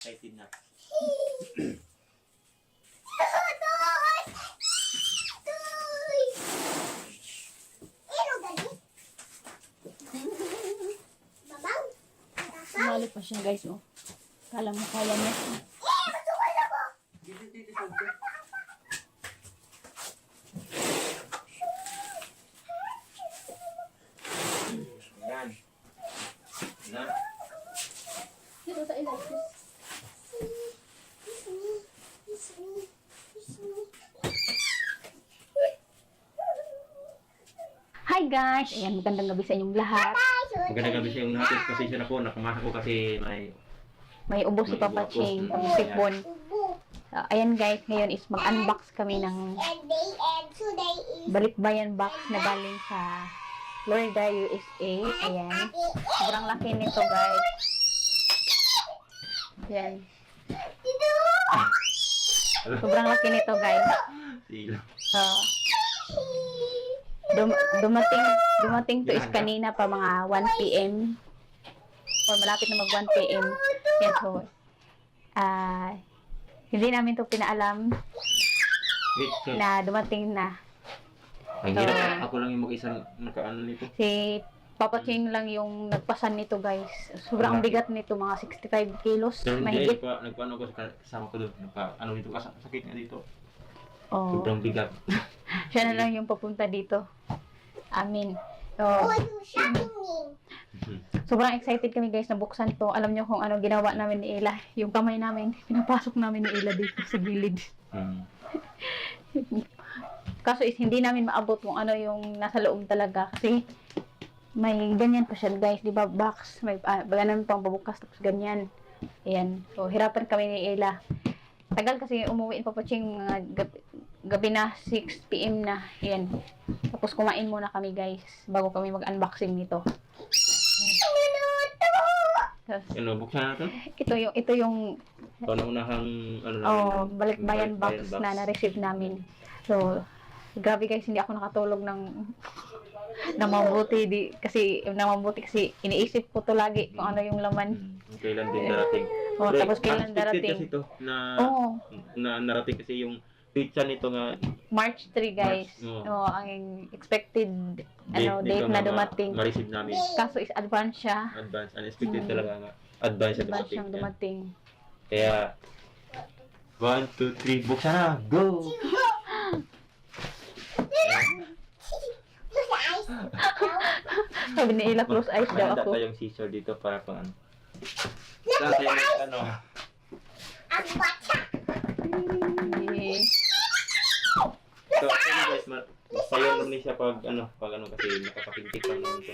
Excited na. Sumali pa siya guys, oh. Kala mo kaya niya. Yan. Na. Dito sa ilang. Hi guys! Ayan, magandang gabi sa inyong lahat. Magandang gabi sa yung natin. Pasensya na po. Nakamasa ko kasi May ubo si Papa Ching, sipon. Ayan guys, ngayon is mag-unbox kami ng balikbayan box na galing sa Florida, USA. Ayan. Sobrang laki nito guys. Ayan. Sobrang laki nito guys. Dumating to is kanina pa mga 1 p.m. or malapit na mag 1 p.m. Yan so, hindi namin to pinaalam na dumating na. Ay, So, ako lang yung mag-isang nakaano nito. Si Papa Ching lang yung nagpasan nito guys. Sobrang bigat nito, mga 65 kilos. Pero hindi, Mahigit. nagpaano ko kasama ko doon. Ano dito, sakit nga dito. Oh. Sobrang bigat. Siya na lang yung papunta dito. Amin. So, sobrang excited kami guys na buksan to. Alam nyo kung ano ginawa namin ni Ella. Yung kamay namin, pinapasok namin ni Ella dito sa gilid. Kaso is hindi namin maabot kung ano yung nasa loob talaga. Kasi may ganyan pa siya guys. Di ba box? May ganun pang pabukas. Tapos ganyan. Ayan. So hirapan kami ni Ella. Tagal kasi umuwi pa po siyang mga gabi na 6 p.m. na. Ayan. Tapos kumain muna kami guys bago kami mag-unboxing nito. Ano, buksan natin? Ito yung Panunahang ano namin. balikbayan box na na-receive namin. So, grabe guys, hindi ako nakatulog ng mabuti kasi iniisip ko to lagi kung ano yung laman. Kailan din darating. Tapos kailan darating. Kasi to na narating kasi yung pizza nito nga March 3 guys. Ang expected date na dumating. Ma-receive namin. Kaso is advance siya. Advance, unexpected talaga nga. Advance Siyang dumating. Kaya 1, 2, 3, buksan na! Go! Sabi ni Ella, close eyes daw ako. Mahanda tayong scissor dito para pang ano. Saan tayo mag ano? So, guys, sayo lang niya pag ano kasi nakapakintik lang naman ito.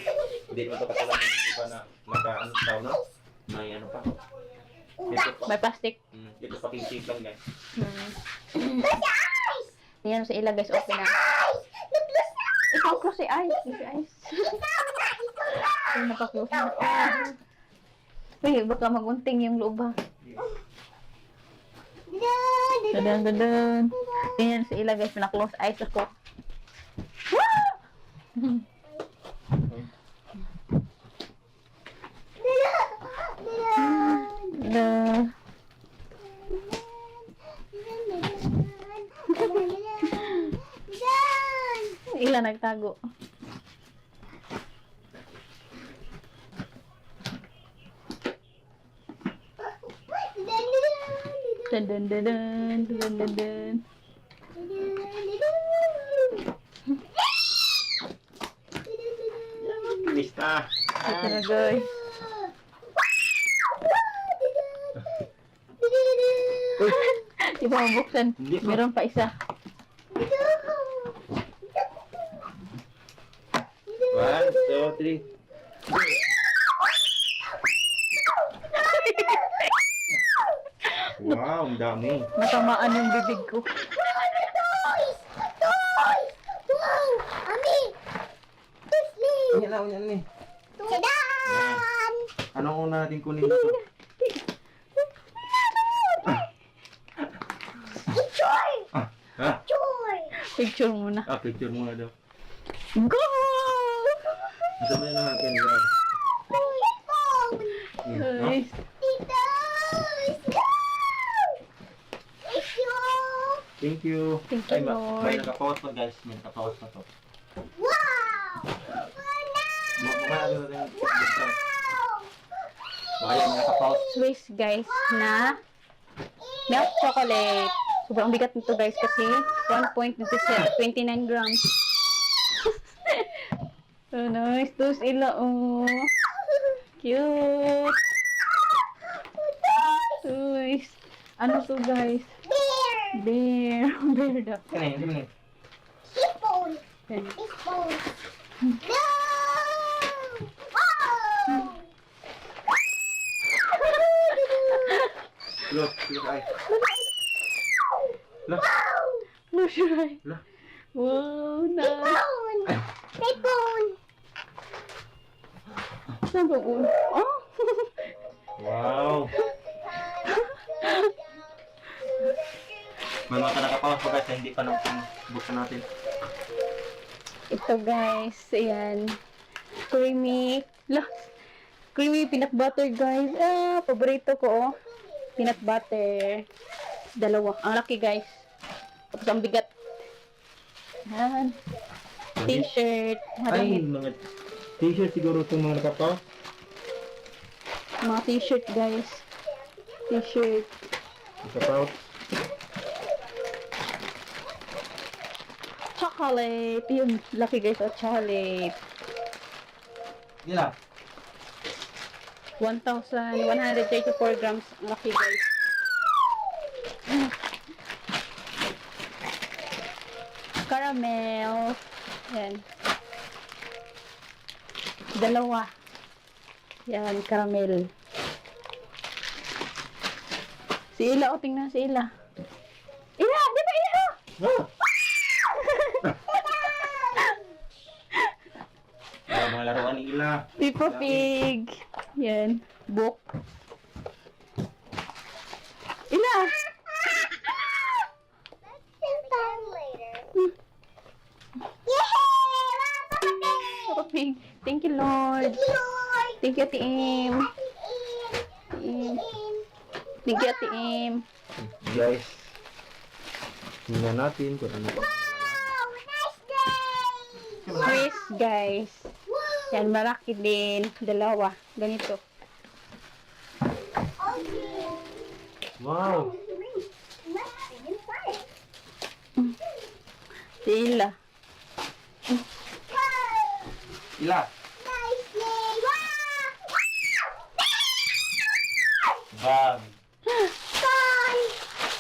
Hindi naman ito katulad ng iba na naka-ano tao, no? May ano pa. May plastic. Ito pakintik lang guys. Yan sa Ella guys, open na. Ikaw close si eyes. Close si eyes. Ay, naka-close na. Uy, baka magunting yung loob ha. Dadan. Yan sa Ella guys, na-close eyes ako. Ella nagtago. Dadan. Lista! Ito na guys. Di ba mabuksan? Hindi pa. Meron pa isa. 1, 2, 3. Wow, ang dami. Natamaan yung bibig ko. Yan eh. Anong una natin kunin dito? Ha? Picture muna. Picture muna daw. Go! Sabi na natin guys. Guys. Thank you. Thank you, Ay, Lord. may nakapawas pa guys. May nakapawas pa to. Ano na rin. Baka may nakapawas. Swiss guys na milk chocolate. Sobrang bigat nito guys kasi 1.29 grams. So nice. Tapos ila oh. Cute. Nice. Ano to guys? Bear. Bear daw. Kanina, hindi mo na. Yan. Look, ay. Look. Close your eye. Look. Wow, nice. Saan ba po? Oh! Wow. May mga nakapawas pa guys. Hindi pa natin buksan natin. Ito guys, ayan. Creamy. Creamy peanut butter guys. Ah, paborito ko oh. Peanut butter. Dalawa. Ang laki guys. Tapos ang bigat. Ayan. T-shirt. Ay, mga t-shirt siguro itong mga nakapawas. Mga t-shirt guys. T-shirt. Nakapawas. Chocolate. Yun. Laki guys. Oh, chocolate. Gila. 1,134 grams. Ang laki guys. Caramel. Yan. Dalawa. Yan, caramel. Si Ila, o tingnan si Ila. Ila! Di ba Ila? Mga laruan ni Ila. Peppa Pig. Yan. Book. Ila! Peppa Pig. Thank you, Lord. Thank you, Ate Im. Thank you, Ate Im. Guys. Tingnan natin kung ano. Swiss, guys. Yan, malaki din. Dalawa. Ganito. Wow. Sila. Ila. Bag.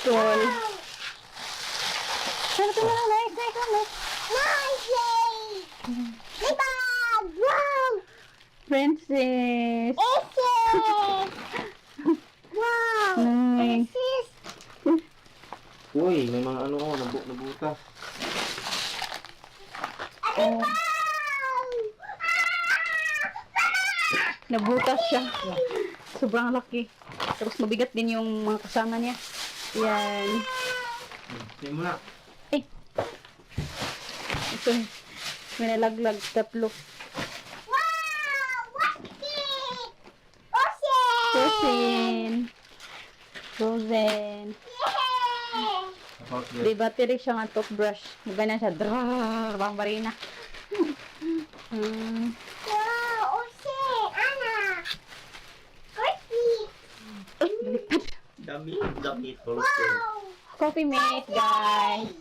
Tol. Sana ito na. Nice. Princess. Nice. Uy, may mga ano nabutas. Oh. Nabutas siya. Sobrang laki. Tapos mabigat din yung mga kasama niya. Yan. Tingnan mo na. Ito. May nalaglag. Tatlo. Frozen. Tapos Di battery siya nga toothbrush. Ganyan siya. Drrrr. Bambarina. Ay, baliktad. Damit. Coffee mate, guys.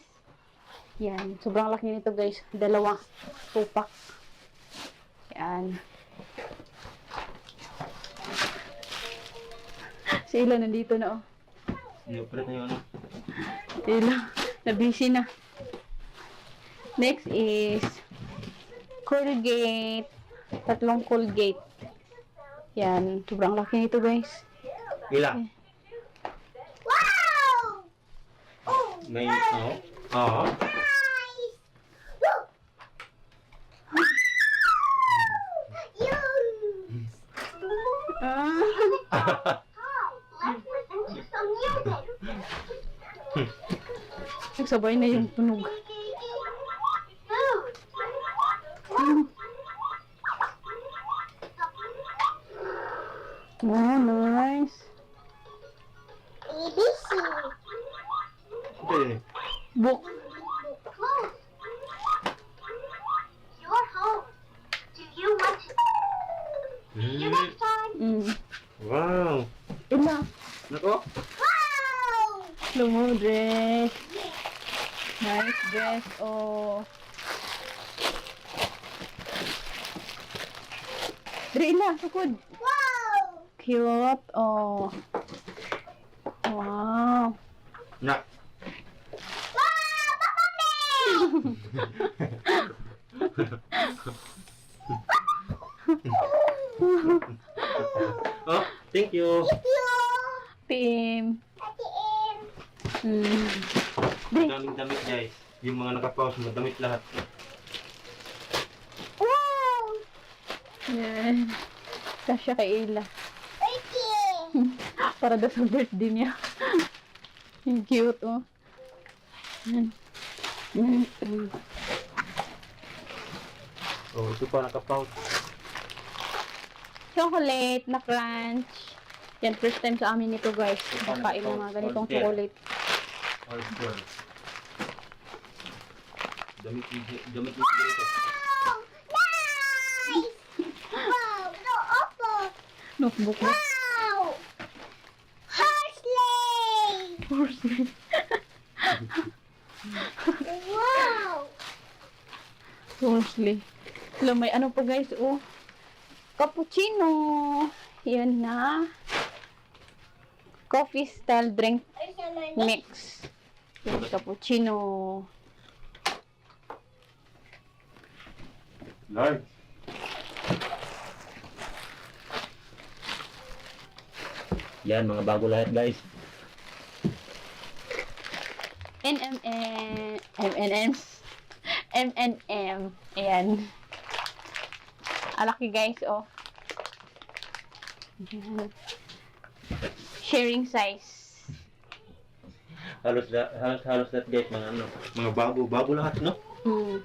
Yan. Sobrang laki nito, guys. Dalawa. Tupak. Yan. Si Ila nandito na, oh. I-operate na yung ano. Ila. Na-busy na. Next is Colgate. 3 Colgate. Yan. Sobrang laki nito, guys. Ila. May, Oo. Nagsabay na yung tunog. Oh, nice. Ito yun eh. Notebook. Close. Your home. Do you want to? See you next time. Wow. Ila. Nako. Wow! Lumo dress. Nice dress. Oh. Dre, ila. Sukod. Wow! Cute. Oh. Wow. Na. Wow! Papa Bear! Oh, thank you. Team. Ate Em. Dre. Daming damit guys. Yung mga naka-pause, madamit lahat. Wow! Yan. Kasya kay Ila. Birthday! Para daw sa birthday niya. Yung cute, oh. Yan. Oh, ito pa naka-pause. Chocolate na crunch. Yan, first time sa amin ito, guys. Kakain ng mga ganitong chocolate. Oyster. Damit dito. Wow! Nice! Wow! No, Oppo! Notebook na. Wow! Parsley! Parsley. Wow! Parsley. Alam, may ano pa, guys, oh. Cappuccino. Yan na. Coffee style drink mix. Yan, cappuccino. Large. Yan, mga bago lahat guys. NMM. MNMs. MNM. Ayan. Alaki guys, oh. Ayan. Sharing size. Halos lahat guys, mga ano, mga bago lahat, no?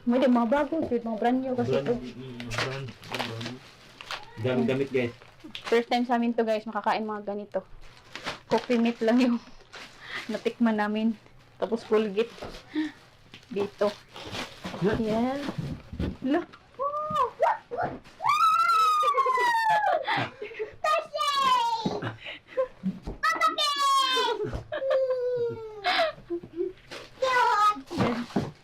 May din mga bago, mga brand new kasi ito. Brand. Daming damit guys. First time sa amin to guys, makakain mga ganito. Coffee meat lang yung natikman namin. Tapos Colgate. Dito. Yan. Look.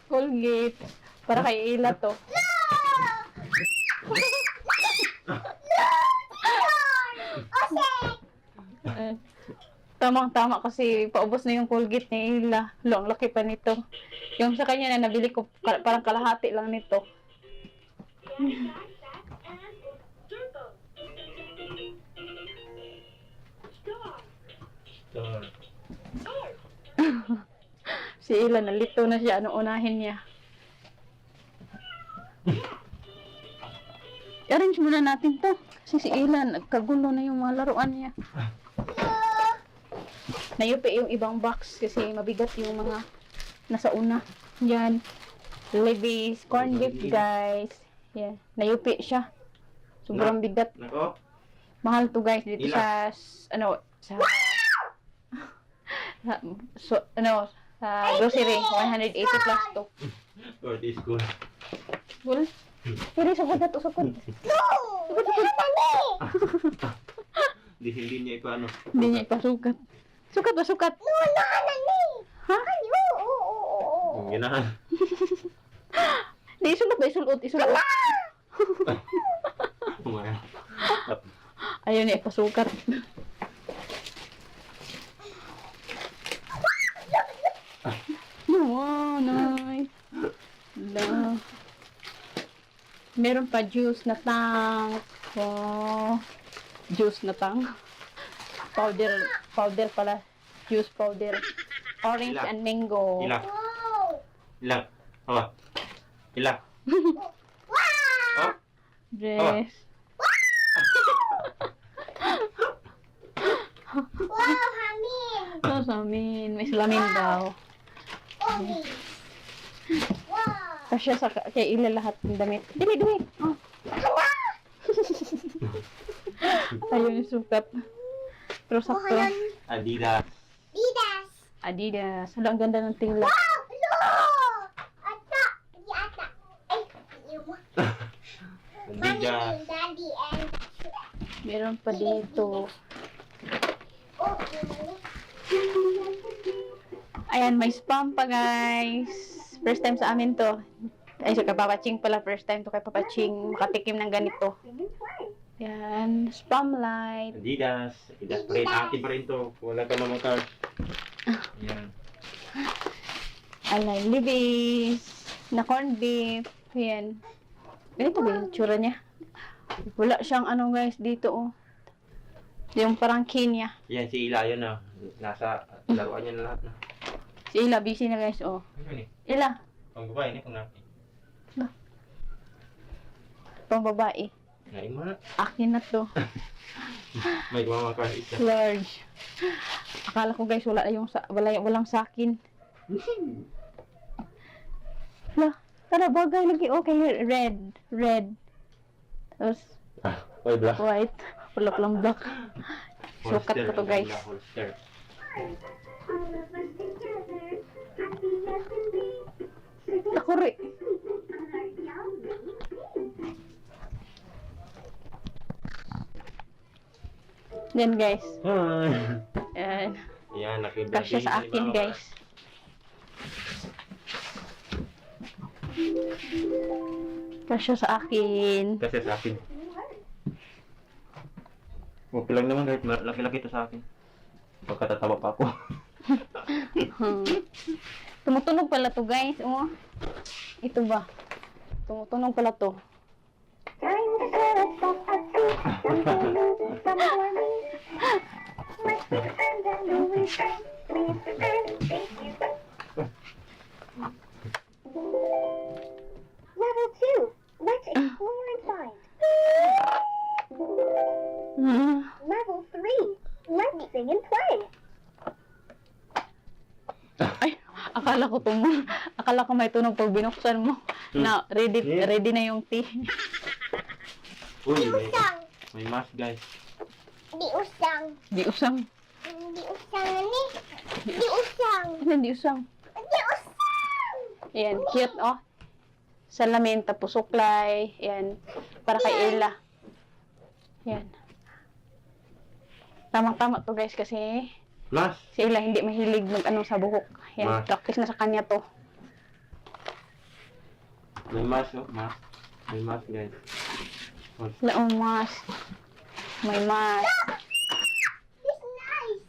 Colgate. Para kay Ila to. Tamang-tama kasi paubos na yung Colgate ni Ila. Lo, ang laki pa nito. Yung sa kanya na nabili ko, parang kalahati lang nito. Si Ila, nalito na siya. Anong unahin niya? I-arrange muna natin to. Kasi si Ila, nagkagulo na yung mga laruan niya. Nayupi yung ibang box kasi mabigat yung mga nasa una. Yan. Levi's corn beef, guys. Yan. Nayupi siya. Sobrang bigat. Nako. Mahal to, guys. Dito Ila. sa grocery. 180 plus to. Or this school. Well, pero sugod na to, sugod. Hindi niya ipaano. Hindi niya ipasukat. Sukat ba, sukat? Ha? Yung ginahan. Di, isulot ba? Isulot. Umaya. Ayaw niya ipasukat. Wow, nice. Love. Meron pa juice na tang. Wow. Juice na tang. Powder pala. Juice powder. Orange Ilang? and mango. Ilang. Wow! Ilang. Oh. Ilang. Oh. Dress. Wow, Hamin! Ito sa amin. May salamin daw. Omi! Wow! Kasya sa kay Ila lahat ng damit. Dili. Oh. Ayun yung sukat. Pero sakto. Adidas. Didas! Adidas. Hala, ang ganda ng tingla. Wow! Look! Adidas. Daddy, and Meron pa dito. Ayan, may spam pa guys. First time sa amin to. Ay, so kay Papa Ching pala. First time to kay Papa Ching makatikim ng ganito. Yan, spam light. Adidas. Adidas pa rin. Akin pa rin to. Wala ka naman card. Yan. Alay, libis. Na corned beef. Yan. Ganito ba yung tsura niya? Wala siyang ano guys dito oh. Yung parang Kenya. Yan, si Ila yun na. Nasa laruan niya na lahat na. Si Ila, busy na guys oh. Ano ni? Ila, Pang babae ni kung natin. pang babae. Ngayon mo na. Akin na to. May gumama ka isa. Large. Akala ko guys walang sakin. Lah, tara bagay lagi okay red. Tapos Oy, black. white, wala palang black. Sukat ko to guys. Holster. Takuri. Yan guys. Yan. Yan, Kasya sa akin guys. Kasya sa akin. Kasi sa akin. Okay lang naman kahit laki-laki to sa akin. Pagkatatawa pa ako. Tumutunog pala to guys. Oh. Ito ba? Tumutunog pala to. Level 2. Let's explore and find. Level 3. Let's sing and play. Ay, akala ko may tunog pag binuksan mo. Na ready na yung tea. Uy, Usang. may mask guys. Di usang. Di usang. Di usang ni. Di usang. Ano di usang? Di usang. Ayan, cute oh. Salamin, tapos suklay. Ayan, para kay Ella. Ayan. Tamang-tama to guys kasi Mask. si Ella hindi mahilig mag-ano sa buhok. Ayan, Ma. practice na sa kanya to. May mask oh, mask. May mask guys. Laong mask. May mask. It's nice.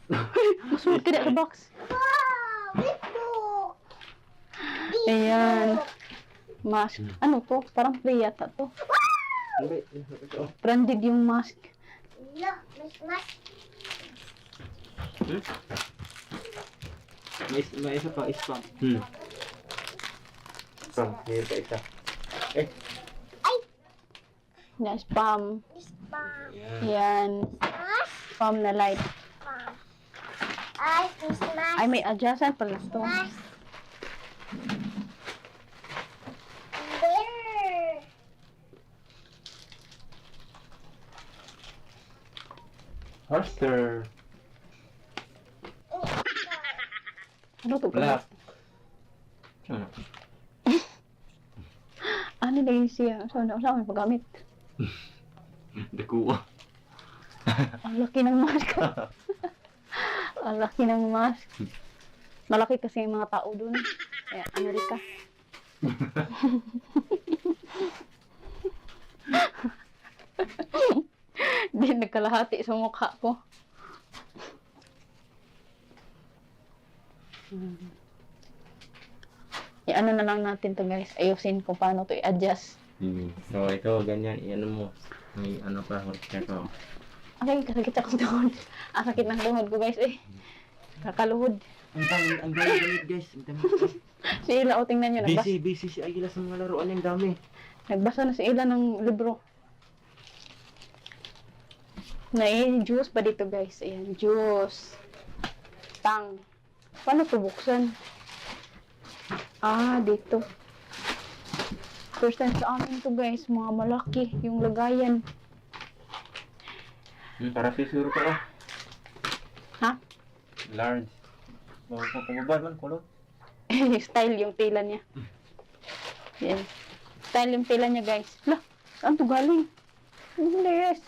Masuot ka na sa box. Wow. This book. Ayan. Mask. Ano to? Parang free yata to. Hindi, ito. Branded yung mask. Look, mas. May isa pa, spam. Spam, may pa isa. Na spam. Spam. Yan. Ayan. Mas. Spam na light. Spam. Ay, Christmas. Ay, may adjustan pala to. Mas. There. Holster. Ano to? Black. Ano na yun siya? Saan may paggamit? Dakuha. Ang laki ng mask. Ang laki ng mask. Malaki kasi yung mga tao dun. Kaya, Amerika. Di nagkalahati sa mukha ko. I-ano na lang natin to guys. Ayusin kung paano to i-adjust. So, ito, ganyan. Iano mo. May ano pa, holster ko. Okay, kasakit ako sa tuhod. Ang sakit ng tuhod ko guys eh. Kakaluhod. Ang dami gamit guys. Ang dami. Si Ila, o tingnan nyo. Busy si Aguila sa mga laruan yung dami. Nagbasa na si Ila ng libro. Juice pa dito guys. Ayan, juice. Tang. Paano ito buksan? Ah, dito. First time sa amin to guys. Mga malaki yung lagayan. Para sisuro ka ah. Ha? Large. Pababa man, kulot. Style yung tela niya. Yan. Style yung tela niya guys. Lah, Saan to galing? Yes.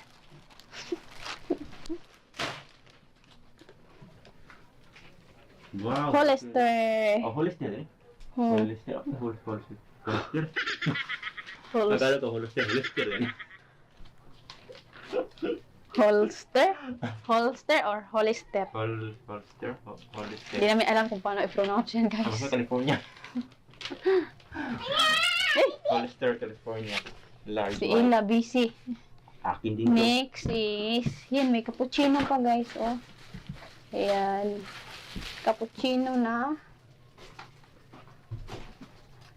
Wow. Hollister. Oh, Hollister eh. Hmm. Hollister. Okay, Hollister. Hollister. Hollister. Akala ko Hollister. Hollister eh. Holster? Holster or Hollister? Hollister. Hollister. Hindi namin alam kung paano i-pronounce yan, Ako guys. sa California. Hollister, California. Large Si white. Ila, busy. Akin din to. Next is, yan, may cappuccino pa, guys, oh. Ayan. Cappuccino na.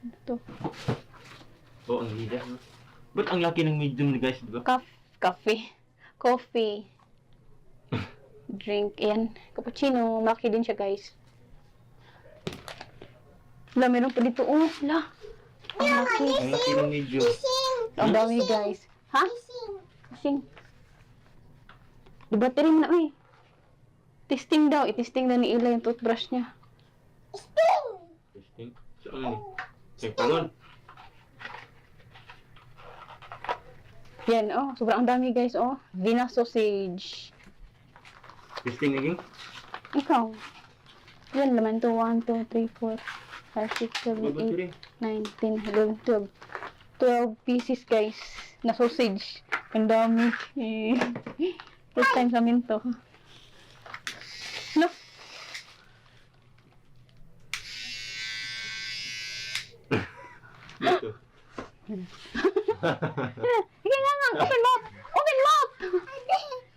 Ano to? Oh, ang leader. No? Ba't ang laki ng medium guys, di ba? Coffee. Drink. Ayan. Cappuccino. Malaki din siya, guys. Wala, meron pa dito. Oh, wala. Ang laki. Ang laki ng medium. Ang dami, guys. Ha? Kasing. Di battery mo na, uy. Testing daw. I-testing daw ni Ila yung toothbrush niya. Testing. Saan ni? Check pa nun. Yan, oh. Sobrang dami, guys, oh. Vina sausage. Testing again. Ikaw. Yan, laman to. 1, 2, 3, 4, 5, 6, 7, 8, Battery. 9, 10, 11, 12. 12 pieces, guys, na sausage. Ang dami. First time sa amin to. No? Dito. Sige nga nga. Open mouth. Open mouth.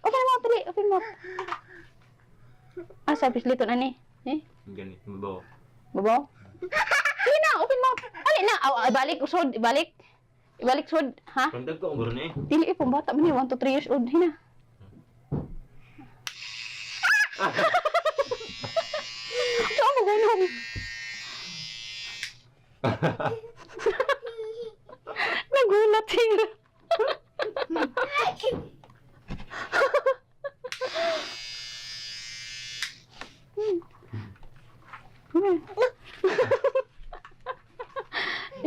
Open mouth, dali. Open mouth. Ah, sabis lito na ni. Eh? Ganit. Mabaw. Babaw? Sige na. Open mouth. Ali na. Ibalik. Usod. Ibalik. Ibalik sud. Ha? Pandag ko, umuro na eh. Dili eh. Pambata mo ni. 1 to 3 years old. Hina. Saan mo ganun? Nagulat sila.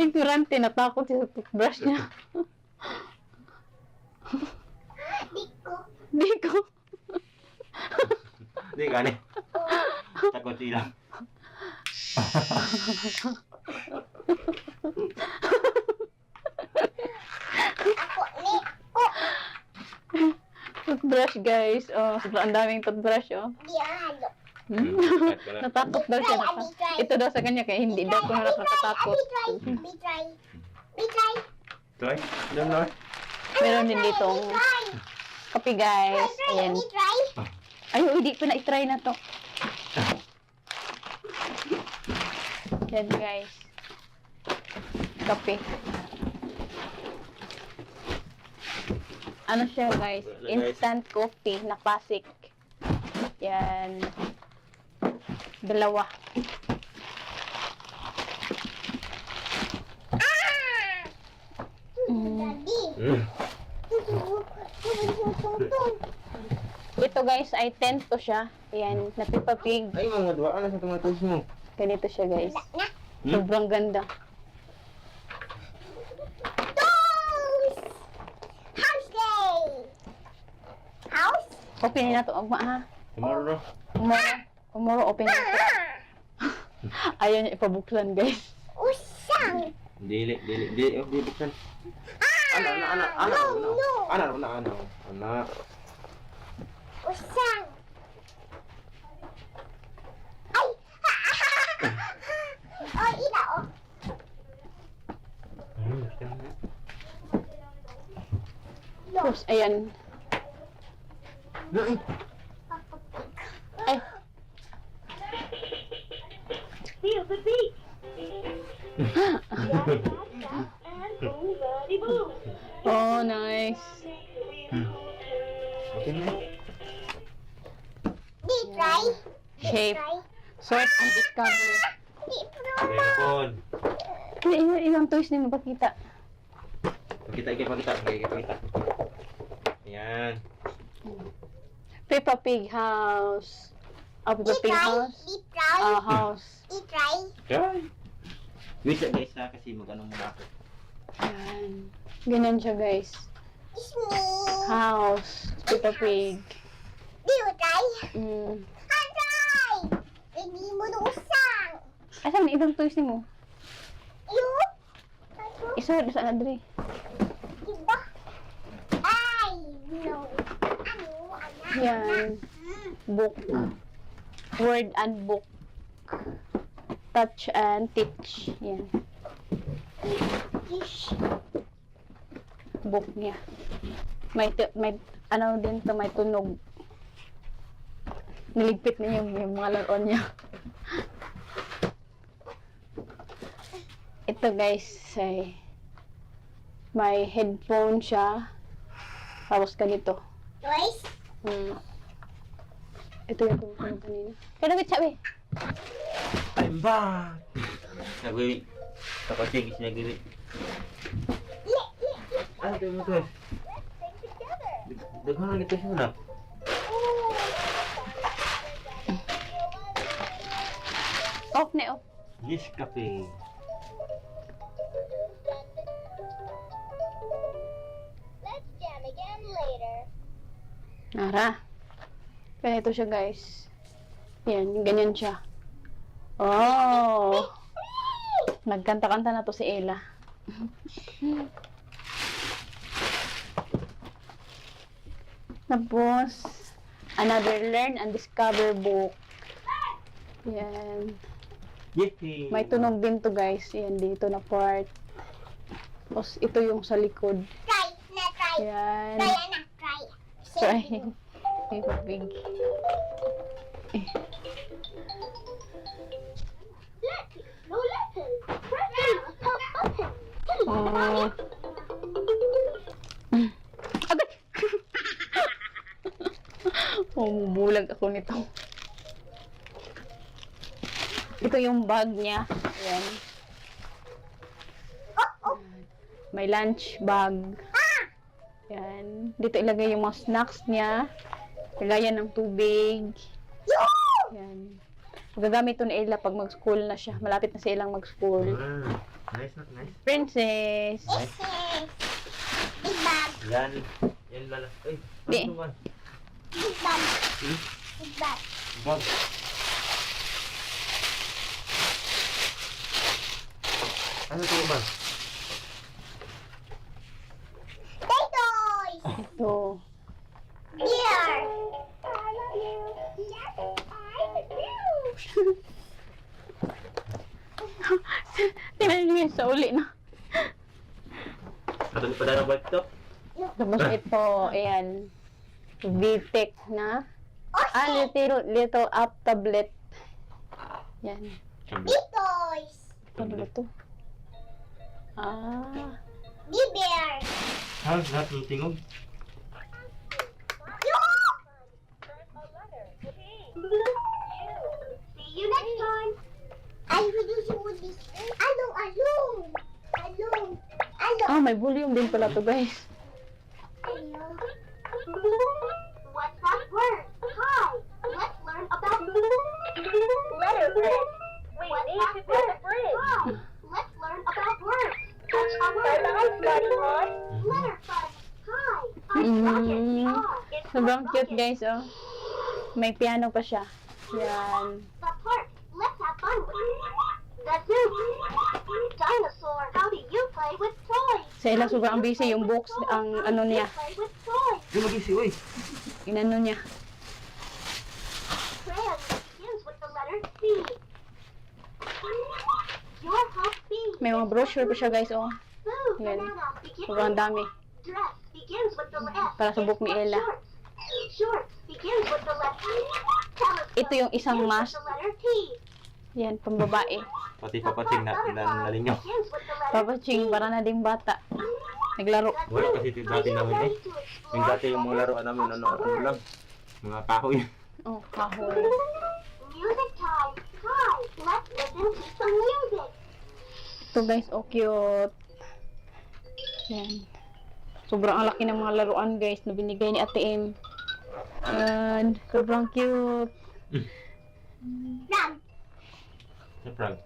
Ignorante, natakot siya sa toothbrush niya. Di ko. Hindi, gani. Takot sila. Toothbrush, guys. Oh, sobrang daming toothbrush, oh. Natakot daw siya. Ito daw sa kanya, kaya hindi daw ko harap nakatakot. Try? Don't know. Meron din ditong kape, guys. Ayan. Ay, hindi ko na i-try na to. Yan, guys. Kape. Ano siya, guys? Instant coffee na classic. Yan. Dalawa. Ito, guys, ay 10 to siya. Ayan, na Peppa Pig. Ay, mga duwa. Ano sa tomatoes mo? Ganito siya, guys. Sobrang ganda. Open na to, Agma, ha? Tomorrow. Tomorrow, open na to. Ayaw niya ipabuklan, guys. Dili. Oh, di buksan. Anak. Tapos, ayan. Ay. Feel the beat. Oh, nice. Okay na. Shape. Sort and discover. Telepon. Ilang toys din mapakita. Pakita. Ayan. Peppa Pig house. Oh, Peppa Pig house. House. Try. Wait lang guys ha, kasi mag-ano muna ako. Ayan. Ganyan siya, guys. It's me. House. Peppa Pig. Di mo try? Mm. Try! Hindi mo usang. Asan na ibang toys ni mo? Yun? Isuod sa Andre. Diba? Ay, no. Ano? Anak? Yan. Book. Word and book. Touch and teach. Yan. Ish. Book niya. May ano din to, may tunog. Niligpit niya yung mga laruan niya. Ito guys, ay may headphone siya. Tapos ganito. Toys? Ito yung tunog kanina. Kaya nagit sabi. I'm back! Nagwi. Tapos yung gisnagiri. Ano ito mo to? Daghan lang ito siya na. Off na off. Yes, kape. Let's jam again later. Nara. Ganito siya guys. Yan, ganyan siya. Oh! Nagkanta-kanta na to si Ella. Tapos, another learn and discover book. Yan. Yippee! May tunog din to guys. Yan, dito na part. Tapos, ito yung sa likod. Try na try. Yan. Try anak, try. Try. Peppa Pig. No lesson. Press the top button. Oh. Agad! Bulag ako nito. Ito yung bag niya. Ayan. May lunch bag. Ayan. Dito ilagay yung mga snacks niya. Lagayan ng tubig. Ayan. Magagamit ito ni Ella pag mag-school na siya. Malapit na si Ella mag-school. Nice, not nice. Princess! This is big bag. Yan. Yan lala. Ay, Di. ano ba? Big bag. Hmm? Big bag. Bag. Ano ito ba? Potatoes. Ito. Beer. I love you. Yes, I do. Tingnan niyo yun sa uli na. Ato ni padana ba ito? Tapos ito, ayan. VTech na. Little app tablet. Yan. Toys. Ano ba ito? Ah. Big bear. Ha? Lahat ng tingog? See you next time. I will do this. Along, along. Along. Along. Ah, may volume din pala to guys. What's that word? Hi. Let's learn about letter bridge. What's that word? Hi. Let's learn about words. What's a word? Letter fudge. Hi. I'm Rocket. It's Sobrang cute guys, oh. May piano pa siya. Yan. the park. Let's have fun. The zoo. Dinosaur. How do you play with toys? Sa ila sobrang busy yung books, ang ano niya, Play with toys. Yung mag-isi, uy! inano niya. Crayon begins with the letter C. Your house B. May mga brochure pa siya guys, oh. Food. Yan. Banana begins Sobrang dami. Dress begins with the letter S. Para sa book ni It's for Ella. shorts. Shorts begins with the letter Telescope Ito yung isang begins mask. with the letter T. Yan, pambabae. Pati papating na nalinyo. Begins with the letter Papaching, para na ding bata. Naglaro. Wala kasi ito dati namin eh. Yung dati yung mga laruan namin, ano lang. Mga kahoy. Oh, kahoy. Music time. Hi. Let's listen to some music. Ito guys, oh cute. Yan. Sobrang ang laki ng mga laruan guys na binigay ni Ate M. And sobrang cute. Run. Sa Prague.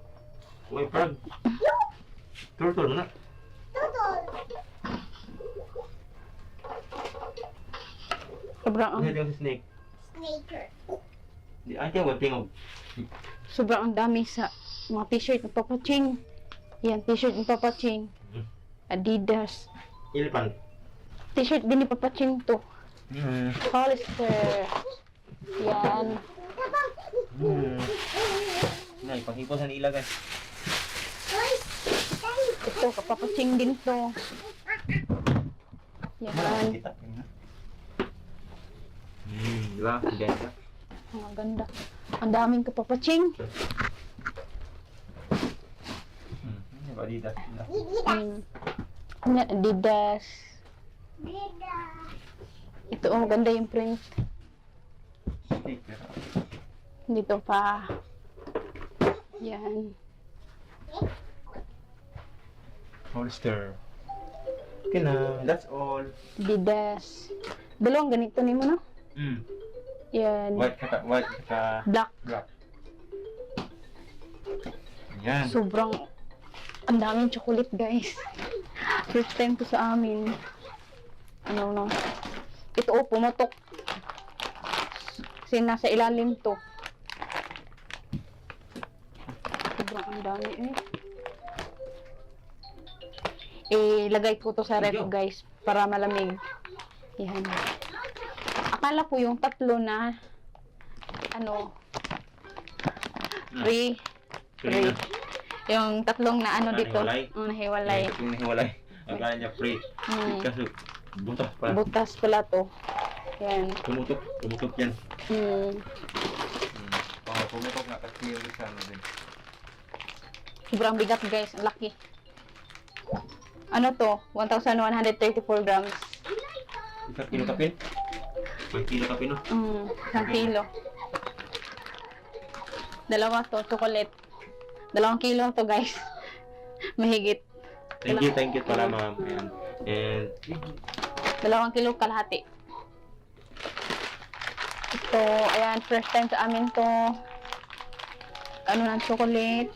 Uy, Prague. Turtle mo na. Turtle. Sobrang, Ano yung snake? Snaker. Di ay kaya tingog. sobrang ang dami sa mga t-shirt ng Papa Ching. Yan, t-shirt ng Papa Ching. Adidas. Elephant. T-shirt din ni Papa Ching to. Hollister. Yan. Nay, panghipon sa nila guys. Ito, Papa Ching din to. Yan. Kita. Di ba? Ganda. Ang ganda. Ang daming Papa Ching. Adidas. Yan, Adidas. Ito, oh, maganda yung print. Sticker. Dito pa. Yan. Holster. Okay na. That's all. Adidas. Dalawang ganito ni mo, no? Yan. White kaka Black. black. Yan. Sobrang ang daming chocolate, guys. First time to sa amin. Ano, no? Ito, oh, pumotok. Kasi nasa ilalim to. Sobrang ang dami, eh. Ilagay ko to sa ref, guys, para malamig. Yan. Akala ko yung tatlo na ano, free. Yung tatlong na ano dito, Nahiwalay? nahiwalay. Yung nahiwalay. Akala niya free. Kasi butas pala. Butas pala to. Yan. Tumutok yan. Pumutok na kasi yung isa na din. Sobrang bigat, guys. Ang laki. Ano to? 1,134 grams. Isang kilo kapin? 1 kilo kapin, no? 1 kilo. Dalawa to, chocolate. 2 kilo to, guys. Mahigit. Thank you pala, ma'am. And 2 kilo kalahati. Ito, ayan, first time sa amin to. Ano ng chocolate.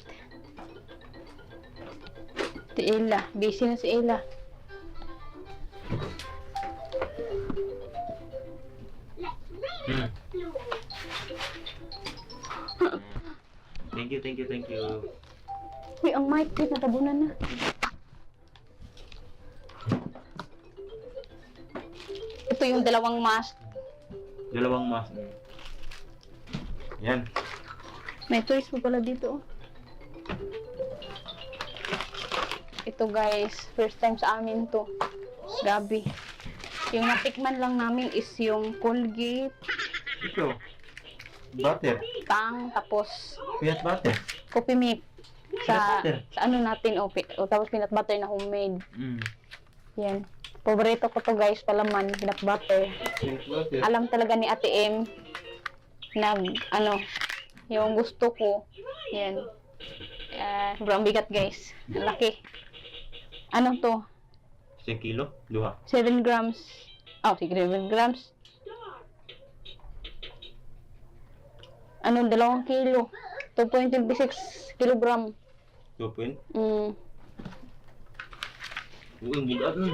Si Ella. Busy na si Ella. Thank you. Uy, ang mic, please, natabunan na. Ito yung 2 mask. 2 mask. Yan. May toys po pala dito. Oh. Ito, guys, first time sa amin to. Grabe. Yung natikman lang namin is yung Colgate, Ito. Butter. Tang, tapos Peanut butter. coffee mate. Sa, Peanut butter. sa ano natin, tapos peanut butter na homemade. Yan. Paborito ko to, guys, palaman, peanut butter. Peanut butter. Alam talaga ni Ate M na ano, yung gusto ko. Yan. Sobrang bigat, guys. Ang laki. Ano to? 1 kilo? 2. 7 grams. Oh, 7 grams. Ano, 2 kilo. 2.26 kilogram. 2 point? Mm. Uy, bigat nun.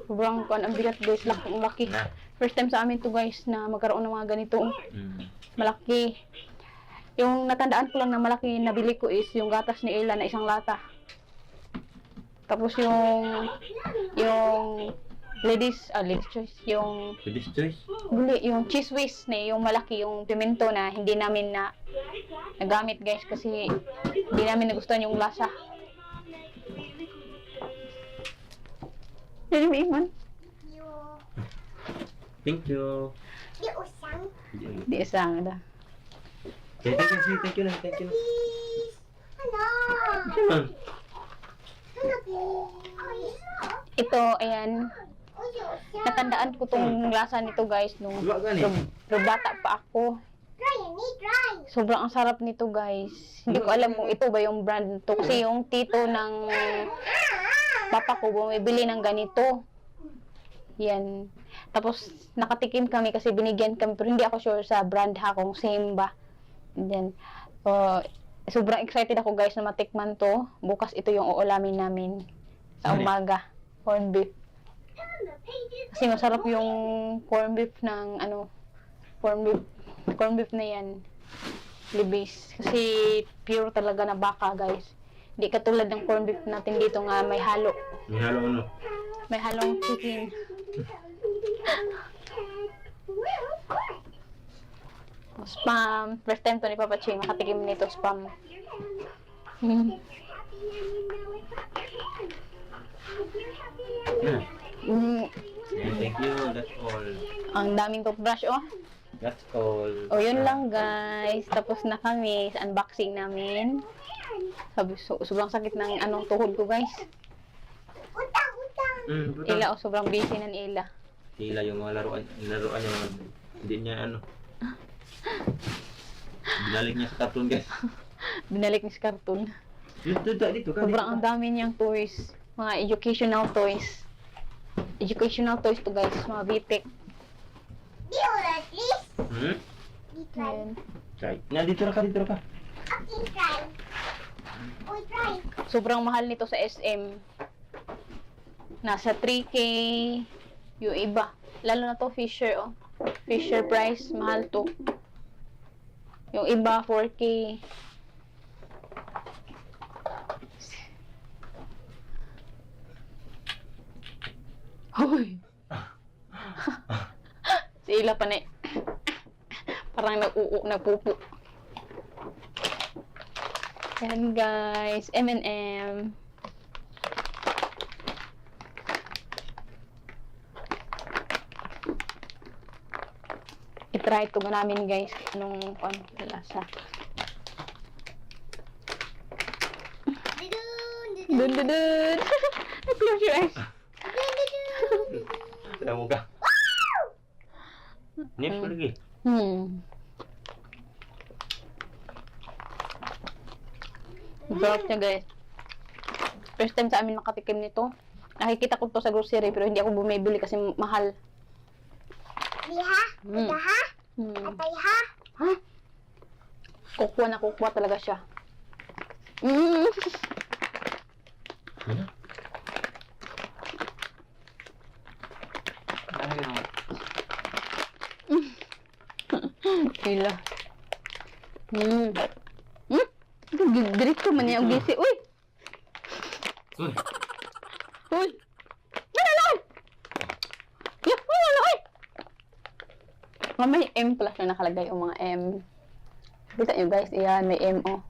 Sobrang ang bigat, guys. Ang laki. Na. First time sa amin to, guys, na magkaroon ng mga ganito. Malaki. Yung natandaan ko lang na malaki nabili ko is yung gatas ni Ella na 1 lata. Tapos yung ladies choice, yung Ladies choice? yung cheese whiz na yung malaki, yung pimento na hindi namin na nagamit, guys, kasi hindi namin nagustuhan yung lasa. Hindi mo Thank you. Di usang. Di isang da. Thank you na. Hello. Come on. Ito, ayan. Natandaan ko tong lasa nito, guys, nung Diba gani? bata pa ako. Dry. Sobrang ang sarap nito, guys. Hindi ko alam kung ito ba yung brand to. Kasi yung tito ng papa ko bumibili ng ganito. Yan. Tapos, nakatikim kami kasi binigyan kami. Pero hindi ako sure sa brand ha, kung same ba. Yan. Sobrang excited ako, guys, na matikman to. Bukas ito yung uulamin namin sa Ano? umaga. Corned beef. Kasi masarap yung corn beef ng corn beef na yan. Libis. Kasi pure talaga na baka, guys. Hindi katulad ng corn beef natin dito nga may halo. May halong ano? May halong chicken. Spam. First time to ni Papa Ching. Makatikim nito spam. Yeah. Mm. Thank you. That's all. Ang daming toothbrush, oh. That's all. O, yun lang, guys. Tapos na kami sa unboxing namin. Sabi, sobrang sakit ng tuhod ko, guys. Ila, sobrang busy ng Ila. Hila yung mga laruan niya. Hindi niya binalik niya sa cartoon, guys. Binalik ni sa cartoon. Dito ka. Sobrang ang dami niyang toys. Mga educational toys. Educational toys to, guys. Mga VTech. Hmm? Ayan. Try. Dito ka. Sobrang mahal nito sa SM. Nasa 3K. Yung iba. Lalo na to, Fisher, oh. Fisher price. Mahal to. Yung iba, 4K. Hoy! Si Ila pa na parang nagpupo. Yan, guys. M&M. I-try ito namin, guys. Anong lasa. Dun. Close your eyes. Sa mukha. Nip lagi. Sarap niya, guys. First time sa amin nakatikim nito. Nakikita ko to sa grocery pero hindi ako bumibili kasi mahal. Liha? Utaha? Atayha? Ha? Kukuha talaga siya. Hila. Diretso man niya ang gisi. Uy! Uy! Malaloy! Malaloy! May M pala siya nakalagay yung mga M. Kita nyo, guys, yan, may M, oh.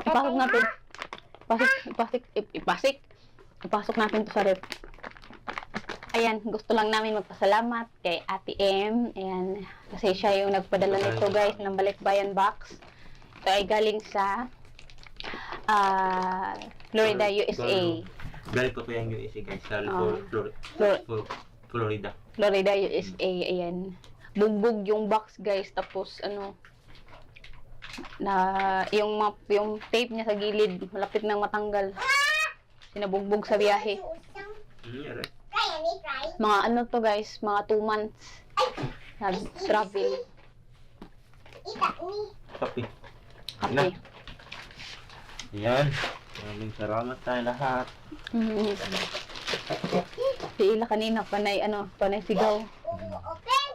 Ipasok natin. Ipasok natin to sa rep. Ayan, gusto lang namin magpasalamat kay Ate M. Ayan, kasi siya yung nagpadala nito, guys, ng Balikbayan box. Ito ay galing sa Florida, USA. Galing pa yung USA, guys. Florida. Florida, USA. Ayan. Bugbog yung box, guys. Tapos, yung tape niya sa gilid, malapit nang matanggal. Sinabugbog sa biyahe. Mga to, guys, mga 2 months nag-travel. Kapi. Happy. Yan. Maraming salamat tayo lahat. Si Ila kanina, panay sigaw. Open!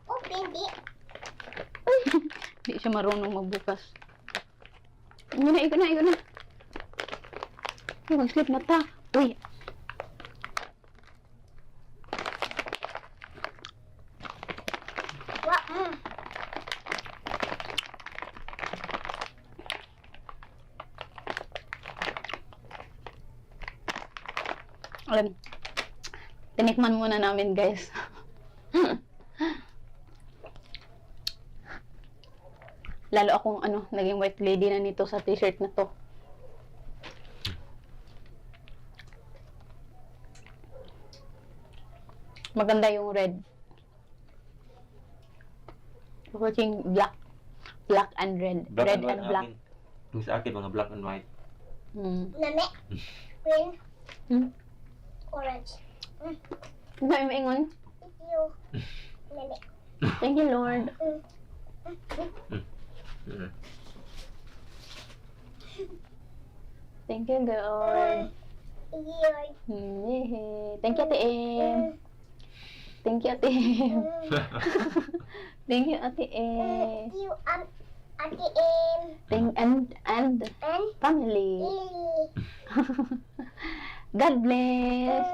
Open, di. Hindi siya marunong magbukas. Iko na. Mag-sleep na ta. Uy. Alam, tinikman muna namin, guys. Lalo akong naging white lady na nito sa t-shirt na to. Maganda yung red. Watching black and red. Red and black. Yung sa akin, mga black and white. Name. Green. Orange. May maingon. Thank you. Name. Thank you, Lord. Thank you, God. Here. Yay. Thank you, Ate Em. Thank you, Ate Em. Thank you, Ate Em. You, Auntie Em. And And family. Lily. God bless.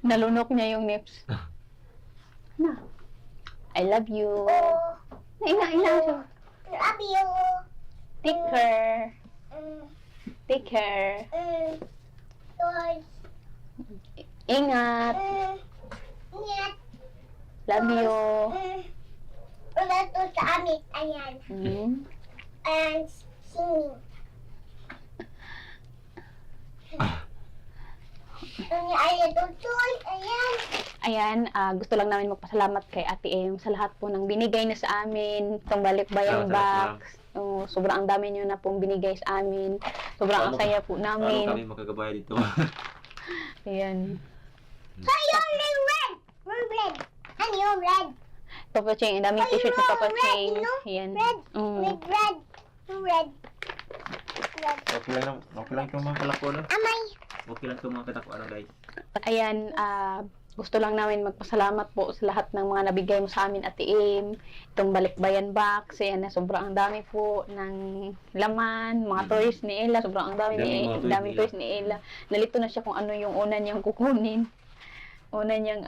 Nalunok niya yung nips. Na. I love you. Oh, Ina siya. love you. Take care. Mm, Take care. Lord. Ingat. Ingat. Love you. Wala to sa amin. Ayan. Mm. And singing. Ayan, tutoy. Ayan. Ayan, gusto lang namin magpasalamat kay Ate Em sa lahat po ng binigay niya sa amin. Itong balikbayan Salamat, box. Sobrang dami niyo na pong binigay sa amin. Sobrang ang saya po Paano namin. kami magkagabay dito? Ayan. So, yung red. We're red. Ano yung red? Papa Cheng, ang daming Oh, t-shirt ni you know, Papa red, Cheng. you know? Ayan. Red. Mm. With red. Red. Red. Okay lang itong mga kalako, no? Amay. Okay lang itong mga katako, ano, guys? Ayan, gusto lang namin magpasalamat po sa lahat ng mga nabigay mo sa amin, Ate Em. Itong balikbayan box, ayan na sobrang ang dami po ng laman, mga toys ni Ella, sobrang ang dami Daming mga toys daming ni toys ni Ella. Nalito na siya kung ano yung una niyang kukunin. Una niyang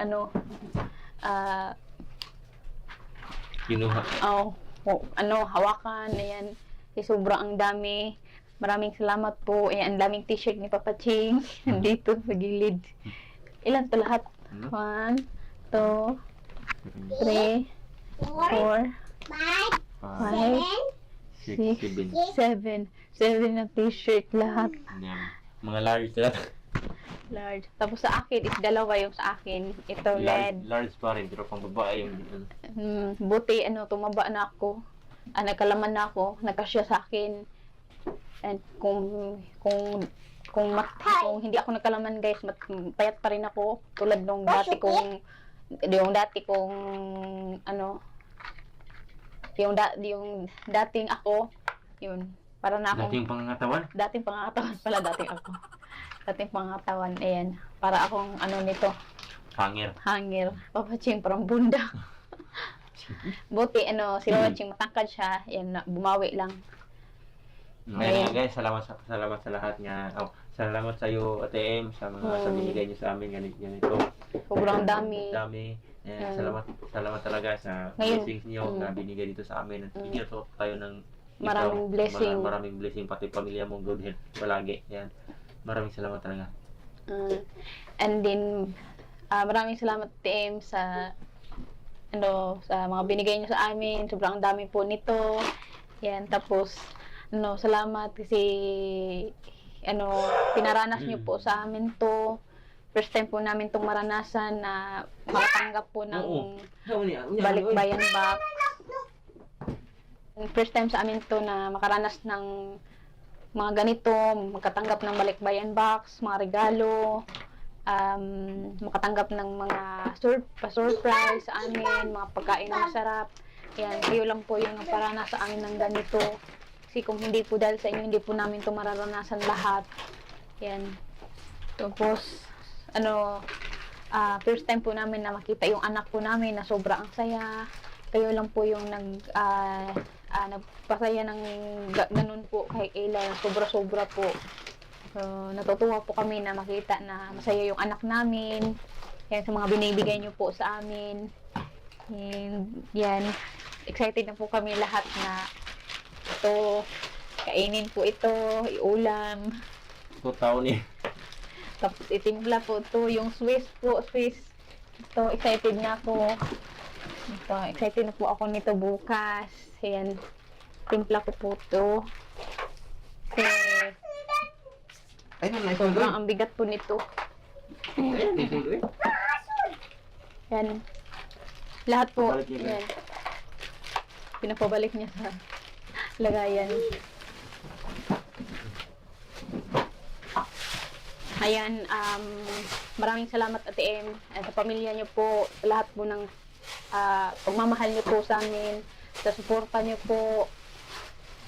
Kinuha. hawakan, ayan. Sobrang ang dami. Maraming salamat po. Ayan, ang daming t-shirt ni Papa Ching. Nandito sa gilid. Ilan to lahat? Ano? 1, 2, 3, 4, 4, 5, 6, 7. 7 na t-shirt lahat. Yan. Mga large sila. Large. Tapos sa akin is dalawa yung sa akin. Ito red. Large pa rin, pero pang babae yung Buti tumaba na ako. Nagkalaman na ako. Nagkasya sa akin. And kung hindi ako nagkalaman, guys, payat pa rin ako tulad nung dati kong yung dating ako, yun, para na akong dating pangangatawan. dating pangatawan, ayan, para akong nito, hangir, papaching parang bunda. Buti si Papaching matangkad siya, yan, bumawi lang. Ngayon guys, salamat sa lahat nga. Salamat sa iyo, Ate Em, sa mga sa binigay niyo sa amin ganito. Sobrang dami. Ayan, salamat talaga sa Ngayon, blessings niyo na binigay dito sa amin. Bigyan po tayo ng Maraming blessing. Maraming blessing, pati pamilya mong good health palagi. Yan. Maraming salamat talaga. And then maraming salamat, Tim, sa mga binigay niyo sa amin. Sobrang dami po nito. Yan, tapos salamat kasi pinaranas niyo po sa amin to. First time po namin tong maranasan na makatanggap po ng balikbayan box. First time sa amin to na makaranas ng mga ganito, makatanggap ng balikbayan box, mga regalo, makatanggap ng mga surprise sa amin, mga pagkain na masarap. Yan, kayo lang po yung nagparanas sa amin ng ganito. Kasi kung hindi po dahil sa inyo, hindi po namin ito mararanasan lahat. Yan. Tapos, first time po namin na makita yung anak po namin na sobrang saya. Kayo lang po yung nagpasaya ng ganun po kay Ella. Sobra-sobra po. So, natutuwa po kami na makita na masaya yung anak namin. Yan, sa mga binibigay nyo po sa amin. Yan. Excited na po kami lahat na ito, kainin po ito, iulam. 2 taon eh. Tapos itimpla po ito, yung Swiss. Ito, excited na ako. Excited na po ako nito bukas. Ayan, timpla ko po ito. Sobrang ang bigat po nito. Yan. Lahat po, yan. Pinapabalik niya sa lagayan. Ayan, maraming salamat, Ate Em, sa pamilya niyo po, sa lahat po ng pagmamahal niyo po sa amin, sa suporta niyo po.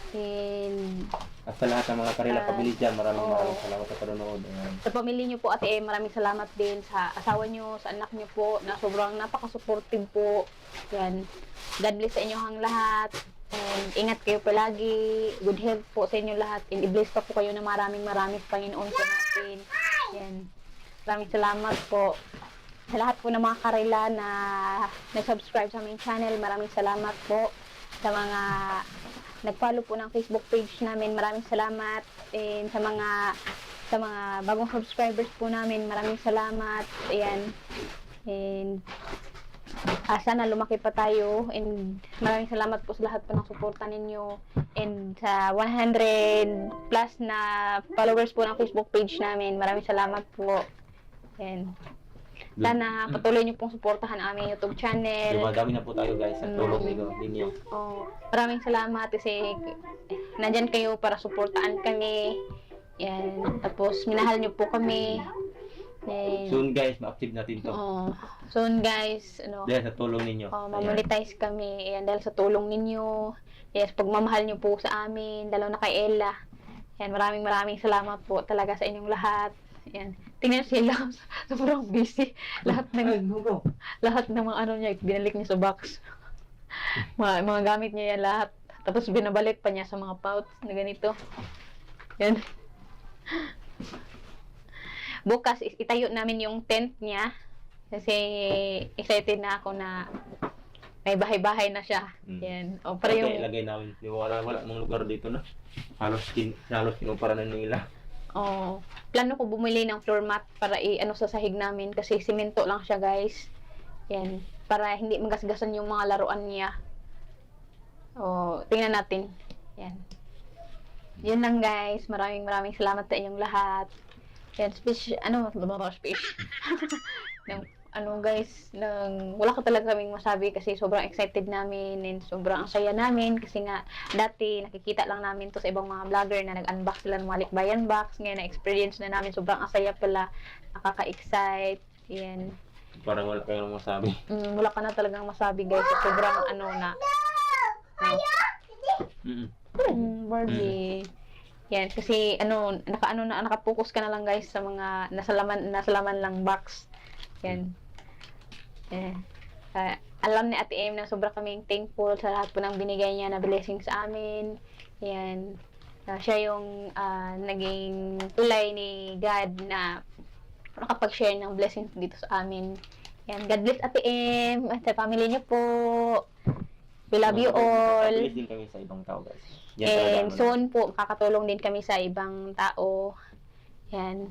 And At sa lahat ng mga karela pabili dyan, maraming salamat sa panonood. Ayan. sa pamilya niyo po, Ate Em, maraming salamat din sa asawa niyo, sa anak niyo po, na sobrang napaka-supportive po. Yan. God bless sa inyong lahat. And ingat kayo palagi. Good health po sa inyo lahat. And i-bless pa po kayo ng maraming Panginoon sa natin. Yan. Maraming salamat po. Sa lahat po ng mga karela na nag-subscribe sa aming channel, maraming salamat po. Sa mga nag-follow po ng Facebook page namin, maraming salamat. And sa mga bagong subscribers po namin, maraming salamat. Ayan. And sana lumaki pa tayo. And maraming salamat po sa lahat po ng suporta ninyo. And sa 100 plus na followers po ng Facebook page namin, maraming salamat po. And sana patuloy niyo pong suportahan ang aming YouTube channel. Dumadami na po tayo guys sa tulong ninyo. Oh, maraming salamat kasi nandyan kayo para suportaan kami. Yan. Tapos minahal niyo po kami. And, Soon guys, ma-active natin to. soon guys, Dahil sa tulong ninyo. mamonetize kami. Yan, dahil sa tulong ninyo. Yes, pagmamahal niyo po sa amin, dalaw na kay Ella. Yan, maraming salamat po talaga sa inyong lahat. Yan. Tingnan sila, sobrang busy. Lahat ng mga ano niya, binalik niya sa box. mga gamit niya yan lahat. Tapos binabalik pa niya sa mga pouch na ganito. Yan. Bukas itayo namin yung tent niya. Kasi excited na ako na may bahay-bahay na siya. Yan. O, para yung ilagay namin. Wala mong lugar dito na. Halos kinumpara na nila. Plano ko bumili ng floor mat para sa sahig namin kasi simento lang siya guys. Yan, para hindi magasgasan yung mga laruan niya. Tingnan natin. Yan. Yun lang guys. Maraming salamat sa inyong lahat. Yan, guys, wala ka talaga kaming masabi kasi sobrang excited namin and sobrang saya namin kasi nga dati nakikita lang namin to sa ibang mga vlogger na nag-unbox sila ng mga Likbayan box. Ngayon na-experience na namin, sobrang asaya pala, nakaka-excite. Yan. Parang wala kayong masabi. Wala ka na talagang masabi guys. Sobrang Barbie. Yan, kasi naka-focus ka na lang guys sa mga nasa laman lang box. Yan. Alam ni Ate Em na sobra kaming thankful sa lahat po ng binigay niya na blessing sa amin. Yan. Siya yung naging tulay ni God na nakapag-share ng blessings dito sa amin. Yan. God bless Ate Em at sa family niyo po. We love you all. Bless din kami sa ibang tao guys. And soon po, kakatulong din kami sa ibang tao. Yan.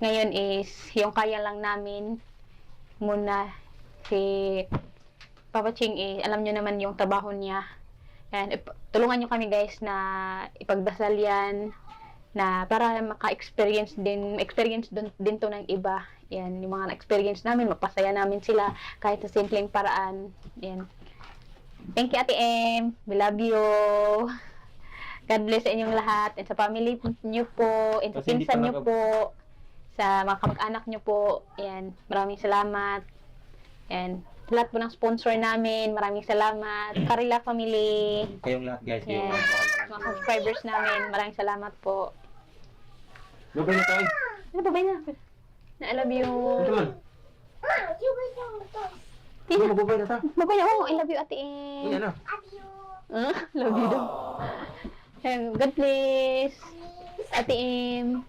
Ngayon is, yung kaya lang namin muna si Papa Ching alam nyo naman yung trabaho niya. And tulungan nyo kami guys na ipagdasal yan na para maka-experience din to ng iba. Yan, yung mga na-experience namin, mapasaya namin sila kahit sa simpleng paraan. Yan. Thank you Ate Em. We love you. God bless sa inyong lahat and sa family niyo po, and sa pinsan niyo po, sa mga kamag-anak niyo po. Ayan, maraming salamat. And sa lahat po ng sponsor namin, maraming salamat. Karila family. Kayong lahat guys. Ayan, mga subscribers namin, maraming salamat po. Babay na tayo. Babay na. I love you. You were down with Tina, babay na tayo. Babay na. I love you Ate Em. Yan na. Love you daw. And God bless. Ate Em.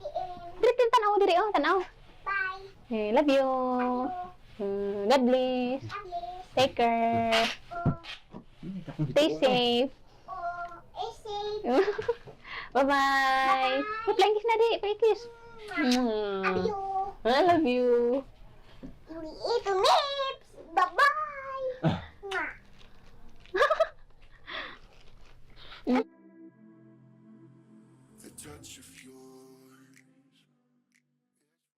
Diri tanaw diri tanaw. Bye. Love you. God bless. Take care. Stay safe. Stay safe. Bye-bye. Flying kiss na di. Flying kiss. Love you. I love you. You eat me.